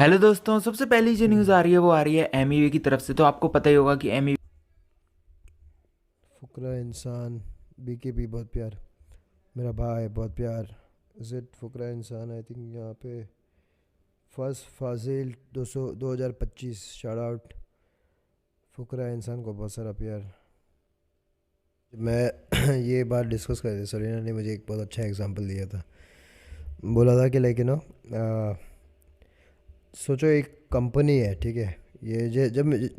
Hello दोस्तों, सबसे पहली जो न्यूज़ आ रही है वो आ रही है एमईवी की तरफ से। तो आपको पता ही होगा कि एमईवी फुकरा इंसान बीकेपी बहुत प्यार। मेरा भाई बहुत प्यार। इज इट फुकरा इंसान? आई थिंक यहाँ पे फर्स्ट फाजिल 2025 शार्ट आउट। फुकरा इंसान को बहुत सारा प्यार। मैं ये बात डिस्कस कर रहे थे, सरीना ने मुझे एक बहुत अच्छा एग्जांपल दिया था। बोला था कि लाइक सोचो एक कंपनी है, ठीक है। ये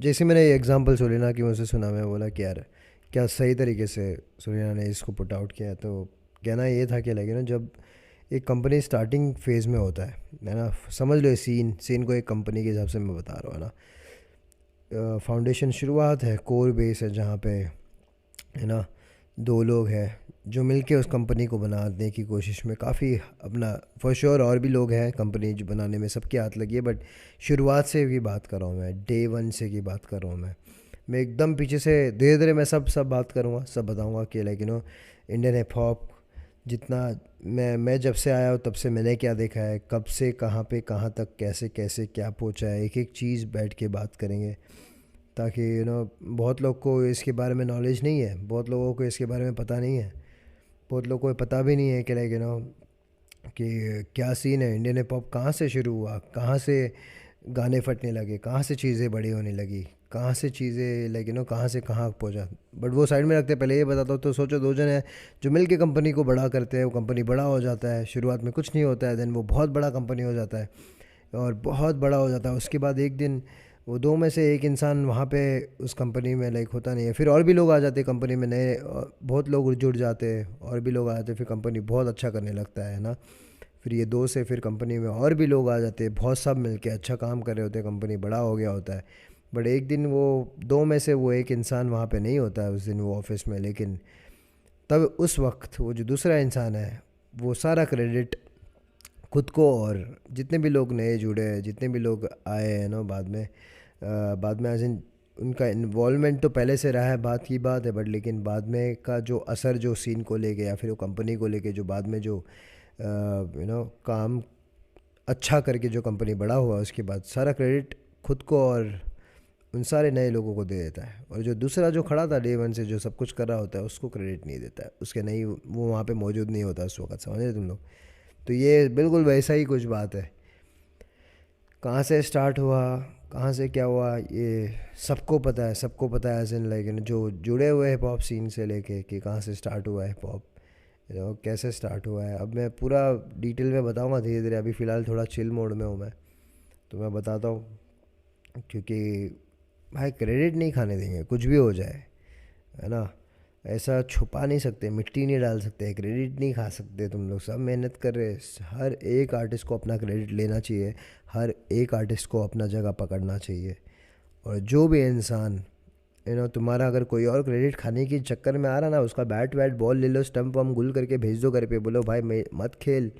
जैसे मैंने ये एग्जांपल सोलिना की मुझसे सुना, मैं बोला कि यार क्या सही तरीके से सोलिना ने इसको पुट आउट किया। तो कहना ये था कि जब एक कंपनी स्टार्टिंग फेज़ में होता है ना, समझ लो सीन सीन को एक कंपनी के हिसाब से मैं बता रहा हूँ ना। फाउंडेशन शुरुआत है, कोर बेस है, जहाँ पे है ना दो लोग हैं जो मिलके उस कंपनी को बनाने की कोशिश में काफ़ी अपना, फॉर श्योर और भी लोग हैं कंपनी जो बनाने में, सबकी हाथ लगी है, बट शुरुआत से की बात कर रहा हूँ मैं, डे वन से की बात कर रहा हूँ मैं एकदम पीछे से धीरे धीरे मैं सब बात करूँगा, सब बताऊँगा कि इंडियन हिप हॉप जितना मैं जब से आया हूँ तब से मैंने क्या देखा है, कब से कहाँ पे कहाँ तक कैसे कैसे क्या पहुँचा है, एक एक चीज़ बैठ के बात करेंगे। ताकि बहुत लोग को इसके बारे में नॉलेज नहीं है, बहुत लोगों को इसके बारे में पता नहीं है, बहुत लोगों को पता भी नहीं है कि कि क्या सीन है, इंडियन हिप हॉप कहाँ से शुरू हुआ, कहाँ से गाने फटने लगे, कहाँ से चीज़ें बड़ी होने लगी, कहाँ से चीज़ें कहाँ से कहाँ पहुँचा। बट वो साइड में रखते हैं, पहले ये बताता हूँ। तो सोचो दो जन हैं जो मिल के कंपनी को बड़ा करते हैं, वो कंपनी बड़ा हो जाता है, शुरुआत में कुछ नहीं होता है, देन वो बहुत बड़ा कंपनी हो जाता है और बहुत बड़ा हो जाता है। उसके बाद एक दिन वो दो में से एक इंसान वहाँ पे उस कंपनी में होता नहीं है, फिर और भी लोग आ जाते हैं कंपनी में, नए बहुत लोग जुड़ जाते हैं, और भी लोग आ जाते हैं, फिर कंपनी बहुत अच्छा करने लगता है ना। फिर ये दो से फिर कंपनी में और भी लोग आ जाते हैं, बहुत सब मिलके अच्छा काम कर रहे होते हैं, कंपनी बड़ा हो गया होता है। बट एक दिन वो दो में से वो एक इंसान वहाँ पे नहीं होता है उस दिन वो ऑफिस में, लेकिन तब उस वक्त वो जो दूसरा इंसान है वो सारा क्रेडिट खुद को, और जितने भी लोग नए जुड़े हैं, जितने भी लोग आए हैं ना बाद में एज इन उनका इन्वॉल्वमेंट तो पहले से रहा है, बात की बात है, बट लेकिन बाद में का जो असर जो सीन को लेके या फिर वो कंपनी को लेके जो बाद में जो काम अच्छा करके जो कंपनी बड़ा हुआ, उसके बाद सारा क्रेडिट खुद को और उन सारे नए लोगों को दे देता है। और जो दूसरा जो खड़ा था डे वन से जो सब कुछ कर रहा होता है, उसको क्रेडिट नहीं देता है, उसके नहीं, वो वहाँ पे मौजूद नहीं होता उस वक्त, समझ रहे तुम लोग। तो ये बिल्कुल वैसा ही कुछ बात है। कहाँ से स्टार्ट हुआ, कहाँ से क्या हुआ, ये सबको पता है, सबको पता है, एज इन जो जुड़े हुए हिप हॉप सीन से लेके कि कहाँ से स्टार्ट हुआ है हिप हॉप, कैसे स्टार्ट हुआ है। अब मैं पूरा डिटेल में बताऊँगा धीरे धीरे, अभी फ़िलहाल थोड़ा चिल मोड में हूँ मैं, तो मैं बताता हूँ। क्योंकि भाई क्रेडिट नहीं खाने देंगे, कुछ भी हो जाए, है ना। ऐसा छुपा नहीं सकते, मिट्टी नहीं डाल सकते, क्रेडिट नहीं खा सकते। तुम लोग सब मेहनत कर रहे, हर एक आर्टिस्ट को अपना क्रेडिट लेना चाहिए, हर एक आर्टिस्ट को अपना जगह पकड़ना चाहिए। और जो भी इंसान तुम्हारा अगर कोई और क्रेडिट खाने के चक्कर में आ रहा ना, उसका बैट वैट बॉल ले लो, स्टंप वम गुल करके भेज दो घर पे, बोलो भाई मैं मत खेल।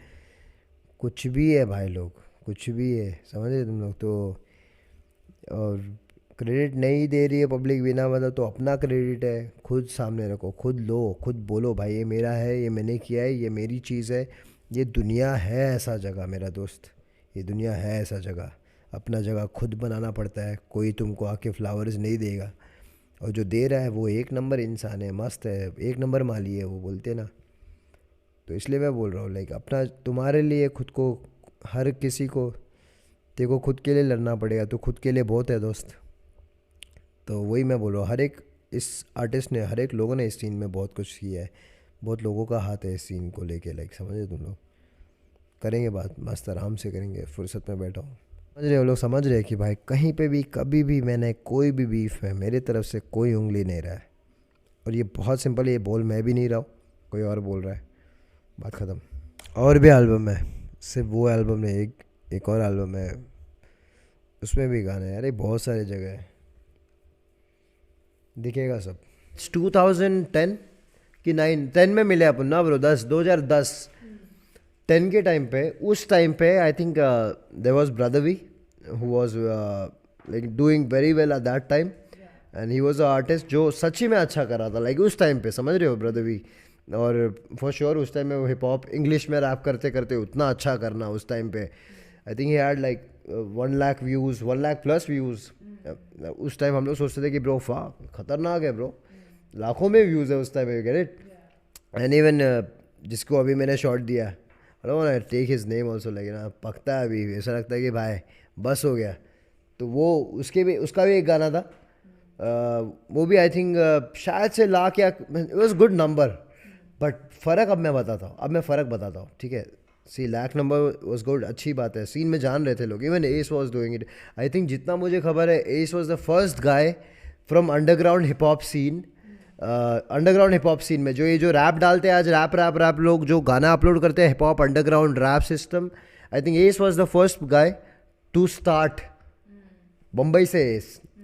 कुछ भी है भाई लोग, कुछ भी है, समझ रहे तुम लोग। तो और क्रेडिट नहीं दे रही है पब्लिक बिना मतलब, तो अपना क्रेडिट है, खुद सामने रखो, खुद लो, खुद बोलो भाई ये मेरा है, ये मैंने किया है, ये मेरी चीज़ है। ये दुनिया है ऐसा जगह मेरा दोस्त, ये दुनिया है ऐसा जगह। अपना जगह खुद बनाना पड़ता है, कोई तुमको आके फ्लावर्स नहीं देगा। और जो दे रहा है वो एक नंबर इंसान है, मस्त है, एक नंबर माली है, वो बोलते हैं ना। तो इसलिए मैं बोल रहा हूँ अपना तुम्हारे लिए खुद को, हर किसी को देखो खुद के लिए लड़ना पड़ेगा, तो खुद के लिए बहुत है दोस्त। तो वही मैं बोल रहा हूँ, हर एक इस आर्टिस्ट ने, हर एक लोगों ने इस सीन में बहुत कुछ किया है, बहुत लोगों का हाथ है इस सीन को लेके, समझे तुम लोग। करेंगे बात, मस्त आराम से करेंगे, फुर्सत में बैठा हूँ। समझ रहे हो लोग, समझ रहे हैं कि भाई कहीं पे भी कभी भी मैंने कोई भी बीफ है, मेरी तरफ से कोई उंगली नहीं रहा है। और ये बहुत सिंपल है, ये बोल मैं भी नहीं रहा हूँ, कोई और बोल रहा है, बात ख़त्म। और भी एल्बम है, सिर्फ वो एल्बम नहीं, एक और एल्बम है, उसमें भी गाने हैं, अरे बहुत सारी जगह है, दिखेगा सब। 2010 कि 9 10 में मिले अपन ना ब्रो, 2010 10 के टाइम पे, उस टाइम पे I think there was Brodha V who was doing very well at that time. And he was a artist जो सच्ची में अच्छा कर रहा था उस टाइम पे, समझ रहे हो ब्रदरवी। और फॉर श्योर उस टाइम में वो हिप हॉप इंग्लिश में रैप करते करते उतना अच्छा करना उस टाइम पे, I think he had like 1 lakh views, 1 lakh plus views. उस टाइम हम लोग सोचते थे कि ब्रो खतरनाक है ब्रो, लाखों में व्यूज़ है उस time, you get it. And even जिसको अभी मैंने शॉट दिया, I don't want to take his name also, लेकिन पकता है अभी, ऐसा लगता है कि भाई बस हो गया। तो वो उसका भी एक गाना था, वो भी आई थिंक शायद से लाख या it was good number, but फ़र्क अब मैं बताता हूँ, ठीक है। C lakh number was good, अच्छी बात है, सीन में जान रहे थे लोग, even S was doing it. I think जितना मुझे खबर है S was the first guy from underground hip hop scene, underground hip hop scene में जो रैप डालते हैं आज, रैप लोग जो गाना अपलोड करते हैं, hip hop underground rap system, I think as was the first guy to start Bombay से।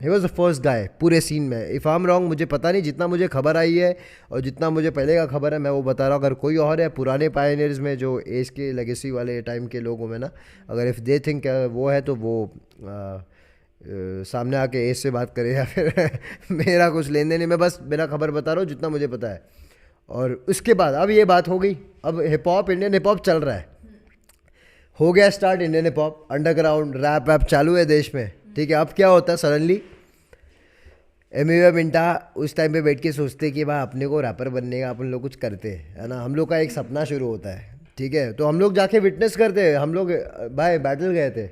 He was the first guy पूरे सीन में। इफ़ आई एम रॉन्ग मुझे पता नहीं, जितना मुझे खबर आई है और जितना मुझे पहले का खबर है मैं वो बता रहा हूँ। अगर कोई और है पुराने पायनियर्स में जो एज के लेगेसी वाले टाइम के लोगों में ना, अगर इफ़ दे थिंक वो है तो वो सामने आके एज से बात करे, या फिर मेरा कुछ लेन देन नहीं, मैं बस मेरा खबर बता रहा हूँ जितना मुझे पता है। और उसके बाद अब ये बात हो गई, अब hip hop, Indian hip hop चल रहा है, हो गया start Indian hip hop, underground rap वैप चालू है देश में, ठीक है। अब क्या होता है सडनली, एमिवे मिंटा उस टाइम पे बैठ के सोचते कि भाई अपने को रैपर बनने का अपन लोग कुछ करते हैं, है ना, हम लोग का एक सपना शुरू होता है, ठीक है। तो हम लोग जाके विटनेस करते हैं, हम लोग भाई बैटल गए थे,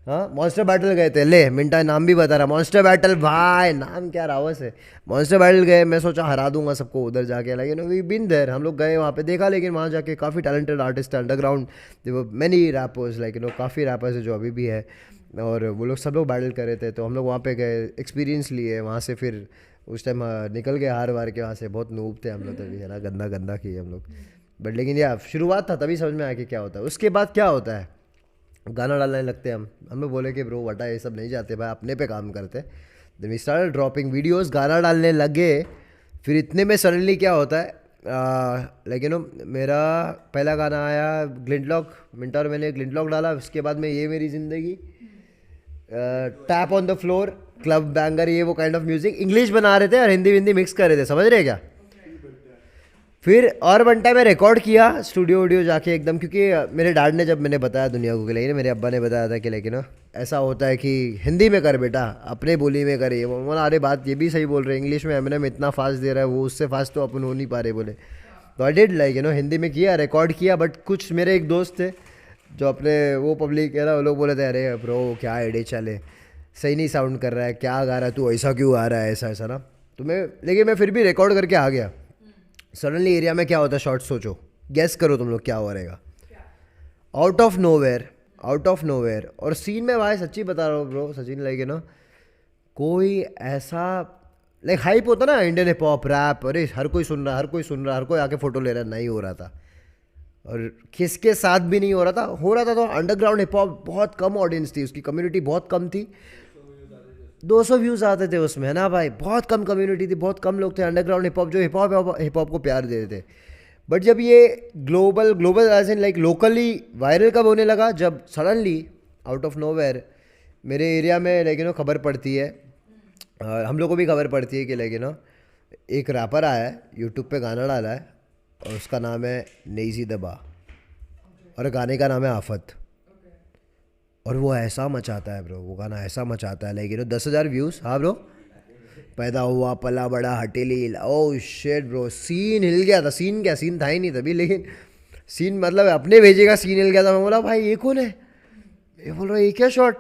हाँ मॉन्स्टर बैटल गए थे, ले मिंटा नाम भी बता रहा, मॉन्स्टर बैटल, भाई नाम क्या रावस है, मॉन्स्टर बैटल गए, मैं सोचा हरा दूंगा सबको उधर जाके, लेकिन वी बिन देयर, हम लोग गए वहाँ पे देखा, लेकिन वहाँ जाके काफ़ी टैलेंटेड आर्टिस्ट है अंडरग्राउंड, मैनी रैपर्स लाइक काफ़ी रैपर्स है जो अभी भी है, और वो लोग सब लोग बैटल कर रहे थे। तो हम लोग वहाँ पे गए, एक्सपीरियंस लिए वहाँ से, फिर उस टाइम निकल गए हार वार के वहाँ से, बहुत नूब थे हम लोग तभी, है ना, गंदा किए हम लोग, बट लेकिन यार शुरुआत था, तभी समझ में आया कि क्या होता है। उसके बाद क्या होता है, गाना डालने लगते हैं हम लोग बोले कि ब्रो वटा ये सब नहीं जाते भाई, अपने पे काम करते। Then we started dropping videos, गाना डालने लगे। फिर इतने में सडनली क्या होता है, लाइक मेरा पहला गाना आया ग्लिंटलॉक, मिंटा और मैंने ग्लिंटलॉक डाला, उसके बाद में ये मेरी ज़िंदगी, tap on the floor, club banger, ये वो काइंड ऑफ म्यूजिक इंग्लिश बना रहे थे और हिंदी मिक्स कर रहे थे, समझ रहे क्या। फिर और बंटा में रिकॉर्ड किया स्टूडियो वूडियो जाके एकदम, क्योंकि मेरे डैड ने, जब मैंने बताया दुनिया को, लेकिन मेरे अब्बा ने बताया था कि लेकिन ऐसा होता है कि हिंदी में कर बेटा, अपने बोली में करे। वो बोला अरे बात ये भी सही बोल रहे, इंग्लिश में एमिनेम इतना फास्ट दे रहा है, वो उससे फास्ट तो अपन हो नहीं पा रहे, बोले। तो आई डिड लाइक हिंदी में किया, रिकॉर्ड किया। बट कुछ मेरे एक दोस्त थे जो अपने वो पब्लिक है ना, वो लोग बोले थे अरे ब्रो क्या एडे चले, सही नहीं साउंड कर रहा है, क्या गा रहा है तू, ऐसा क्यों आ रहा है, ऐसा ना। तो लेकिन मैं फिर भी रिकॉर्ड करके आ गया। सडनली एरिया में क्या होता है, शॉर्ट सोचो, गैस करो तुम लोग क्या हो रहेगा। आउट ऑफ नोवेयर, और सीन में भाई सच्ची बता रहा हूँ ब्रो सचिन, लाइक कोई ऐसा लाइक हाइप होता ना इंडियन हिप हॉप रैप, अरे हर कोई सुन रहा, हर कोई आके फोटो ले रहा, नहीं हो रहा था। और किसके साथ भी नहीं हो रहा था तो अंडरग्राउंड हिप हॉप बहुत कम ऑडियंस थी, उसकी कम्युनिटी बहुत कम थी, 200 व्यूज़ आते थे उसमें, है ना भाई, बहुत कम कम्युनिटी थी, बहुत कम लोग थे अंडरग्राउंड हिप हॉप जो हिप हॉप को प्यार देते थे। बट जब ये global as in like locally viral कब होने लगा, जब सडनली आउट ऑफ नोवेयर मेरे एरिया में लेकिन खबर पड़ती है, हम लोग को भी खबर पड़ती है कि लेकिन एक रैपर आया है, यूट्यूब पे गाना डाला है, और उसका नाम है नेजी दबा, और गाने का नाम है आफत। और वो ऐसा मचाता है ब्रो, वो गाना ऐसा मचाता है, लेकिन 10,000 व्यूज़, हाँ ब्रो, पैदा हुआ पला बड़ा हटेली, ओ शेट ब्रो, सीन हिल गया था। सीन क्या, सीन था ही नहीं तभी, लेकिन सीन मतलब अपने भेजेगा, सीन हिल गया था। मैं बोला भाई ये कौन है, ये बोल रहा है ये क्या शॉट,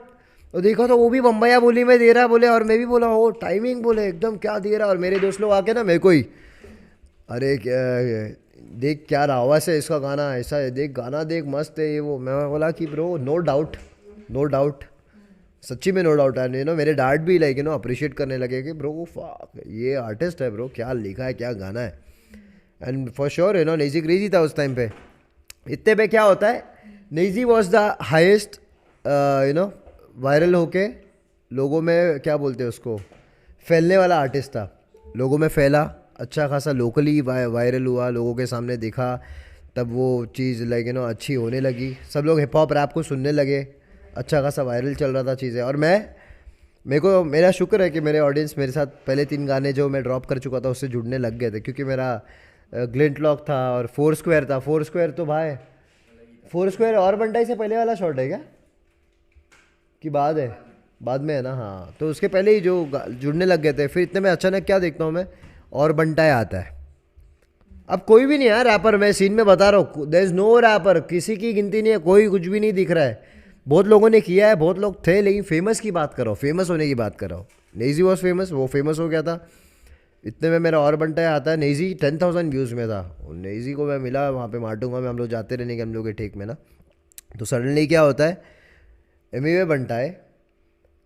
और देखा तो वो भी बम्बैया बोली में दे रहा है, बोले, और मैं भी बोला ओ टाइमिंग, बोले एकदम क्या दे रहा है। और मेरे दोस्त लोग आके ना मेरे को ही, अरे देख क्या रावस है इसका गाना, ऐसा है, देख गाना देख मस्त है ये वो। मैं बोला कि ब्रो नो डाउट, सच्ची में नो डाउट है। मेरे डैड भी लाइक अप्रिशिएट करने लगे कि ब्रो फक ये आर्टिस्ट है ब्रो, क्या लिखा है, क्या गाना है। And for sure Naezy crazy था उस टाइम पे। इतने पे क्या होता है, Naezy was the highest viral होके लोगों में क्या बोलते हैं उसको, फैलने वाला आर्टिस्ट था, लोगों में फैला, अच्छा खासा लोकली वायरल हुआ, लोगों के सामने दिखा, तब वो चीज़ लाइक अच्छी होने लगी, सब लोग हिप हॉप रैप को सुनने लगे, अच्छा खासा वायरल चल रहा था चीज़ें। और मेरा शुक्र है कि मेरे ऑडियंस मेरे साथ पहले 3 गाने जो मैं ड्रॉप कर चुका था उससे जुड़ने लग गए थे, क्योंकि मेरा ग्लिंटलॉक था और फोर स्क्वायर था। फोर स्क्वायर तो भाई, फोर स्क्वायर और बंटाई से पहले वाला शॉट है क्या, कि बाद में है ना, हाँ। तो उसके पहले ही जो जुड़ने लग गए थे, फिर इतने में अचानक क्या देखता हूँ मैं, और बंटाए आता है। अब कोई भी नहीं है रैपर, मैं सीन में बता रहा हूँ, देयर इज नो रैपर, किसी की गिनती नहीं है, कोई कुछ भी नहीं दिख रहा है। बहुत लोगों ने किया है, बहुत लोग थे, लेकिन फेमस की बात कर रहा हूँ, फेमस होने की बात कर रहा हूँ। नेजी वॉज फेमस, वो फेमस हो गया था। इतने में मेरा और बंटाए आता है। नेजी 10,000 व्यूज़ में था। और नेजी को मैं मिला वहाँ पे माटुंगा में, हम लोग जाते रहने के हम लोग के ठेक में ना। तो सडनली क्या होता है, एमिवे बंटाए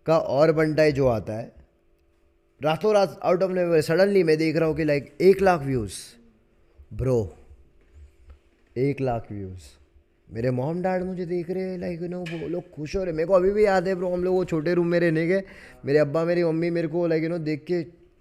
का और बंटाए जो आता है, रातों रात आउट ऑफ नोवेयर सडनली मैं देख रहा हूँ कि like 1 lakh views bro, 1 lakh views. मेरे मॉम डैड मुझे देख रहे हैं, लाइक वो लोग खुश हो रहे। मेरे को अभी भी याद है ब्रो, हम लोग वो छोटे रूम में रहने के, मेरे अब्बा मेरी मम्मी मेरे को लाइक देख के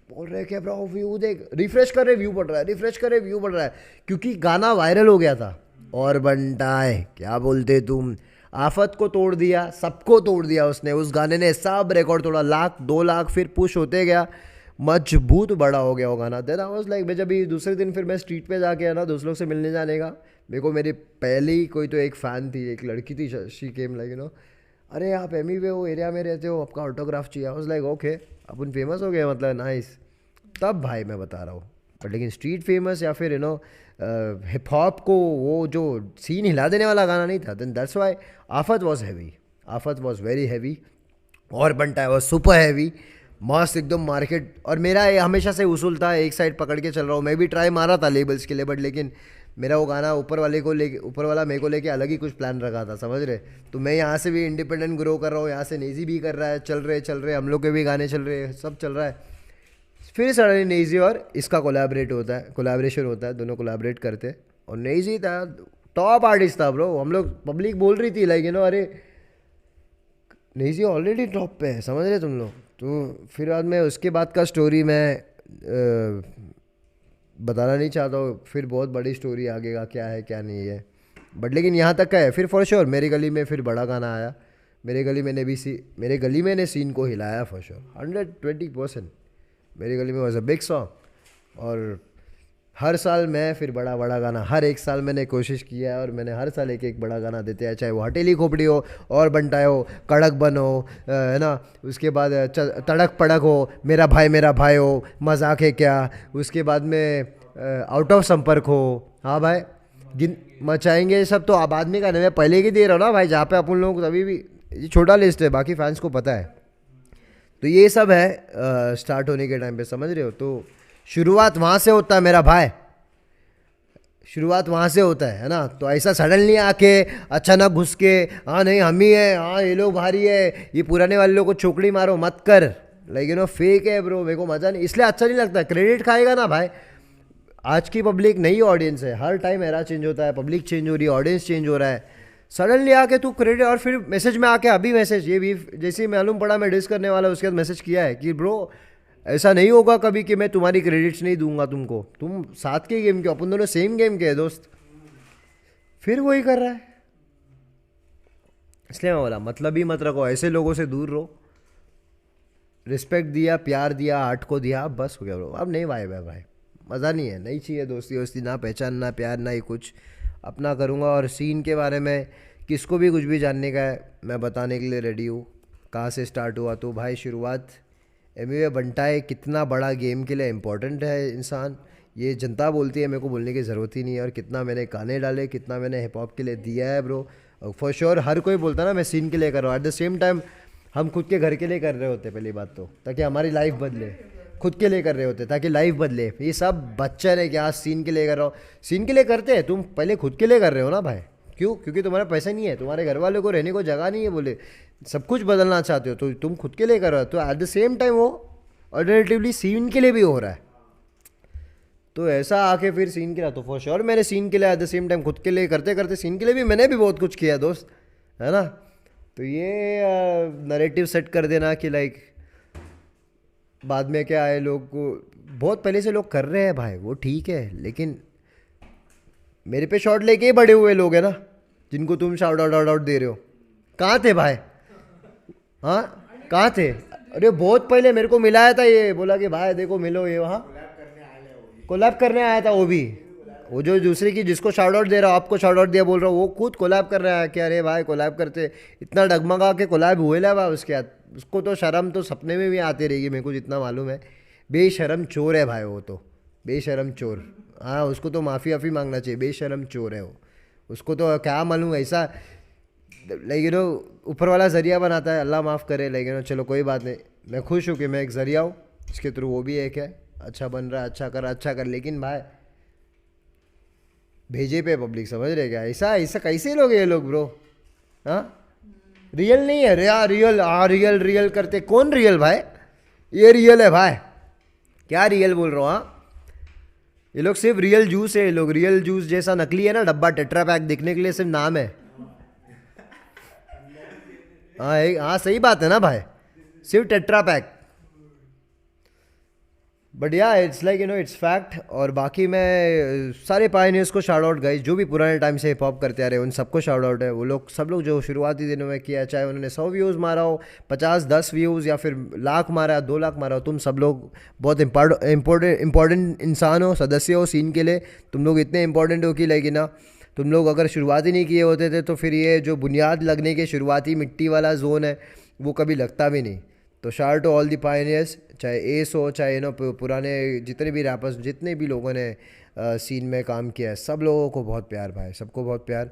बोल रहे क्या ब्रो व्यू देख, रिफ्रेश कर रहे व्यू बढ़ रहा है, रिफ्रेश कर रहे व्यू बढ़ रहा है, क्योंकि गाना वायरल हो गया था। और बंटाए क्या बोलते तुम, आफत को तोड़ दिया, सबको तोड़ दिया उसने। उस गाने ने सब रिकॉर्ड तोड़ा, 1 लाख 2 लाख, फिर पुश होते गया, मजबूत बड़ा हो गया वो गाना। देन आई वाज लाइक, मैं जब दूसरे दिन फिर मैं स्ट्रीट पे जाके है ना दोस्त लोग से मिलने जाने का, मेरे को मेरी पहली कोई तो एक फ़ैन थी, एक लड़की थी, शी केम लाइक अरे आप एमी वे वो एरिया में रहते हो, आपका ऑटोग्राफ चाहिए। I was like okay, upon famous हो गए, मतलब नाइस। तब भाई मैं बता रहा हूँ। बट लेकिन स्ट्रीट फेमस या फिर हिप हॉप को वो जो सीन हिला देने वाला गाना नहीं था। देन दैट्स वाई आफत वॉज हैवी, आफत वॉज वेरी हैवी, और बंटाए वॉज सुपर हैवी, मस्त एकदम मार्केट। और मेरा ये हमेशा से उसूल था, एक साइड पकड़ के चल रहा हूँ। मैं भी ट्राई मारा था लेबल्स के लिए, बट लेकिन मेरा वो गाना ऊपर वाला मेरे को लेके अलग ही कुछ प्लान रखा था, समझ रहे। तो मैं यहाँ से भी इंडिपेंडेंट ग्रो कर रहा हूँ, यहाँ से नेजी भी कर रहा है, चल रहे हम लोग के भी गाने चल रहे हैं, सब चल रहा है। फिर सडनली नेजी और इसका कोलैबोरेशन होता है, दोनों कोलैबोरेट करते हैं। और नेजी था टॉप आर्टिस्ट था ब्रो, हम लोग पब्लिक बोल रही थी लाइक अरे नेजी ऑलरेडी टॉप पे है, समझ रहे तुम लोग। तो फिर बाद में उसके बाद का स्टोरी मैं बताना नहीं चाहता हूँ, फिर बहुत बड़ी स्टोरी आगे का क्या है क्या नहीं है, बट लेकिन यहाँ तक का है। फिर फॉर श्योर मेरी गली में फिर बड़ा गाना आया, मेरे गली में ने सीन को हिलाया फॉर श्योर 120%। मेरी गली में वॉज अ बिग सॉन्ग। और हर साल मैं फिर बड़ा गाना, हर एक साल मैंने कोशिश किया है, और मैंने हर साल एक बड़ा गाना देते हैं, चाहे वो हटेली खोपड़ी हो, और बंटाए हो, कड़क बन हो, है ना, उसके बाद तड़क पड़क हो, मेरा भाई हो, मजाक है क्या, उसके बाद में आउट ऑफ संपर्क हो। हाँ भाई, गिन मचाएंगे सब तो अब आदमी का नहीं, मैं पहले की दे रहा हूँ ना भाई, जहाँ पे अपन लोग अभी भी, ये छोटा लिस्ट है, बाकी फैंस को पता है। तो ये सब है स्टार्ट होने के टाइम पे, समझ रहे हो। तो शुरुआत वहाँ से होता है मेरा भाई, शुरुआत वहाँ से होता है ना। तो ऐसा सडनली आके अचानक घुस के हाँ नहीं हम ही है, हाँ ये लोग भारी है, ये पुराने वाले लोग को चोकड़ी मारो मत कर, लेकिन फेक है ब्रो, मेरे को मज़ा नहीं, इसलिए अच्छा नहीं लगता। क्रेडिट खाएगा ना भाई। आज की पब्लिक नई ऑडियंस है, हर टाइम एरा चेंज होता है, पब्लिक चेंज हो रही है, ऑडियंस चेंज हो रहा है। सडनली आके तू क्रेडिट, और फिर मैसेज में आके अभी मैसेज, ये भी जैसे ही मालूम पड़ा मैं डिस करने वाला, उसके बाद मैसेज किया है कि ब्रो ऐसा नहीं होगा कभी कि मैं तुम्हारी क्रेडिट्स नहीं दूंगा तुमको, तुम साथ के गेम के, अपन दोनों सेम गेम के हैं दोस्त। फिर वही कर रहा है, इसलिए मैं बोला मतलब ही मत रखो, ऐसे लोगों से दूर रहो। रिस्पेक्ट दिया, प्यार दिया, आर्ट को दिया, अब बस हो गया ब्रो, अब नहीं वाइब है भाई, मज़ा नहीं है, नहीं चाहिए दोस्ती वोस्ती, ना पहचान ना प्यार ना ही कुछ, अपना करूँगा। और सीन के बारे में किसको भी कुछ भी जानने का है, मैं बताने के लिए रेडी हूँ। कहाँ से स्टार्ट हुआ, तो भाई शुरुआत एमिवे बंटाए कितना बड़ा गेम के लिए इम्पोर्टेंट है इंसान, ये जनता बोलती है, मेरे को बोलने की ज़रूरत ही नहीं है। और कितना मैंने गाने डाले, कितना मैंने हिप हॉप के लिए दिया है ब्रो, फॉर श्योर हर कोई बोलता ना मैं सीन के लिए कर रहा हूँ, एट द सेम टाइम हम खुद के घर के लिए कर रहे होते पहली बात तो, ताकि हमारी लाइफ बदले, खुद के लिए कर रहे होते ताकि लाइफ बदले। ये सब बच्चन है क्या सीन के लिए कर रहा हूँ, सीन के लिए करते हैं, तुम पहले खुद के लिए कर रहे हो ना भाई। क्यों? क्योंकि तुम्हारा पैसा नहीं है, तुम्हारे घर वालों को रहने को जगह नहीं है, बोले सब कुछ बदलना चाहते हो, तो तुम खुद के लिए कर रहे हो। तो एट द सेम टाइम वो ऑल्टरनेटिवली सीन के लिए भी हो रहा है। तो ऐसा आके फिर सीन के लिए, तो फॉर श्योर मैंने सीन के लिए एट द सेम टाइम खुद के लिए करते करते सीन के लिए भी मैंने भी बहुत कुछ किया दोस्त, है ना। तो ये नरेटिव सेट कर देना कि लाइक बाद में क्या है, लोग को बहुत पहले से लोग कर रहे हैं भाई, वो ठीक है, लेकिन मेरे पे शॉट लेके ही बड़े हुए लोग हैं ना, जिनको तुम शाउट आउट दे रहे हो, कहाँ थे भाई? हाँ कहाँ थे? अरे बहुत पहले मेरे को मिलाया था, ये बोला कि भाई देखो मिलो, ये वहाँ कोलैब करने आया था वो भी, वो जो दूसरे की जिसको शाउट आउट दे रहा हूँ, आपको शाउट आउट दिया बोल रहा हूँ, वो खुद कोलैब कर रहा है कि अरे भाई कोलैब करते, इतना डगमगा के कोलैब हुए ला भाई उसके बाद। उसको तो शर्म तो सपने में भी आती रहेगी, मेरे को जितना मालूम है। बेशरम चोर है भाई वो तो, बेशरम चोर। हाँ, उसको तो माफ़ी वाफ़ी मांगना चाहिए, बेशरम चोर है वो। उसको तो क्या मालूम ऐसा, लाइक यू नो, ऊपर वाला जरिया बनाता है, अल्लाह माफ़ करे। लाइक यू नो, चलो कोई बात नहीं, मैं खुश हूँ कि मैं एक जरिया हूँ, इसके थ्रू वो भी एक है। अच्छा बन रहा है, अच्छा कर, लेकिन भाई भेजे पे पब्लिक, समझ रहे क्या? ऐसा ऐसा कैसे लोग ये लोग ब्रो? हाँ, रियल नहीं है रे यार, रियल हाँ, रियल रियल करते, कौन रियल भाई? ये रियल है भाई, क्या रियल बोल रहा हूँ? हाँ, ये लोग सिर्फ रियल जूस है, ये लोग रियल जूस जैसा नकली है ना डब्बा, टेट्रा पैक दिखने के लिए सिर्फ नाम है। हाँ हाँ, सही बात है ना भाई, सिर्फ टेट्रा पैक। बट या it's like you know, it's fact. और बाकी मैं सारे पायनियर्स को शाउट आउट गाइस, जो भी पुराने टाइम से हिप हॉप करते आ रहे हैं उन सबको शाउट आउट है। वो लोग सब लोग जो शुरुआती दिनों में किया, चाहे उन्होंने 100 व्यूज़ मारा हो, 50-10 व्यूज़, या फिर लाख मारा, 2 लाख मारा हो, तुम सब लोग बहुत इंपॉर्टेंट इंसान हो, सदस्य हो सीन के लिए। तुम लोग इतने इंपॉर्टेंट हो कि लाइक ना, तुम लोग अगर शुरुआत ही नहीं किए होते थे तो फिर ये जो बुनियाद लगने के शुरुआती मिट्टी वाला जोन है वो कभी लगता भी नहीं। तो shout to all the pioneers, चाहे एस हो, चाहे नो पुराने जितने भी रैपर्स, जितने भी लोगों ने सीन में काम किया है, सब लोगों को बहुत प्यार भाई, सबको बहुत प्यार।